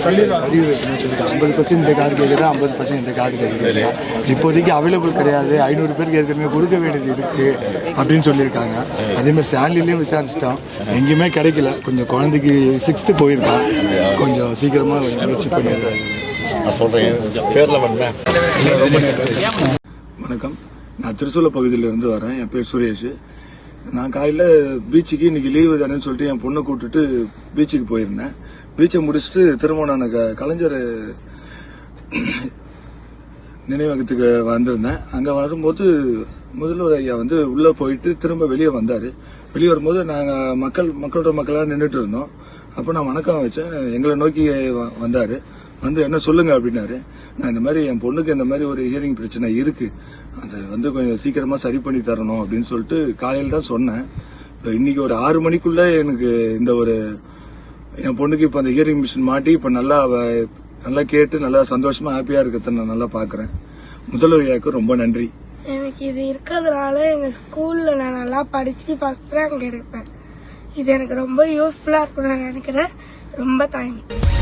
அறிவு வைக்கணும்னு சொல்லியிருக்காங்க. 50% இந்த காது கேட்குறா, 50% இந்த காது கேட்குறா. இப்போதைக்கு அவைலபிள் கிடையாது, 500 பேருக்கு ஏற்கனவே கொடுக்க வேண்டியது இருக்குது அப்படின்னு சொல்லியிருக்காங்க. அதேமாதிரி ஸ்டான்லிலையும் விசாரிச்சிட்டோம், எங்கேயுமே கிடைக்கல. கொஞ்சம் குழந்தைக்கு 6th போயிருக்கா, கொஞ்சம் சீக்கிரமாக முயற்சி பண்ணியிருக்காங்க. நான் சொல்கிறேன் பேரில் வந்தேன். ரொம்ப நன்றி. வணக்கம், நான் திருசூல பகுதியிலேருந்து வரேன். என் பேர் சுரேஷ். நான் காலையில் பீச்சுக்கு இன்றைக்கி லீவு தானேன்னு சொல்லிட்டு என் பொண்ணை கூப்பிட்டுட்டு பீச்சுக்கு போயிருந்தேன். பீச்சை முடிச்சுட்டு திரும்ப நான் கலைஞர் நினைவகத்துக்கு வந்திருந்தேன். அங்கே வரும்போது முதல்வர் ஐயா வந்து உள்ளே போயிட்டு திரும்ப வெளியே வந்தார். வெளியே வரும்போது நாங்கள் மக்களோட மக்களாக நின்றுட்டு இருந்தோம். அப்போ நான் வணக்கம் வச்சேன். எங்களை நோக்கி வந்தார். வந்து என்ன சொல்லுங்க அப்படின்னாரு. நான் இந்த மாதிரி என் பொண்ணுக்கு இந்த மாதிரி ஒரு ஹியரிங் பிரச்சனை இருக்கு, அதை வந்து கொஞ்சம் சீக்கிரமா சரி பண்ணி தரணும் அப்படின்னு சொல்லிட்டு காலையில் தான் சொன்னேன். இப்போ இன்னைக்கு ஒரு 6 மணிக்குள்ள எனக்கு இந்த ஒரு என் பொண்ணுக்கு இப்போ அந்த ஹியரிங் மிஷின் மாட்டி இப்போ நல்லா கேட்டு நல்லா சந்தோஷமா ஹாப்பியா இருக்கிறத நான் நல்லா பாக்குறேன். முதல்வர் ஐயாவுக்கு ரொம்ப நன்றி. எனக்கு இது இருக்கிறதுனால எங்க ஸ்கூல்ல நான் நல்லா படிச்சு ஃபர்ஸ்ட் ரேங்க் எடுப்பேன். இது எனக்கு ரொம்ப யூஸ்ஃபுல்லா இருக்கும்னு நினைக்கிறேன். ரொம்ப தேங்க்ஸ்.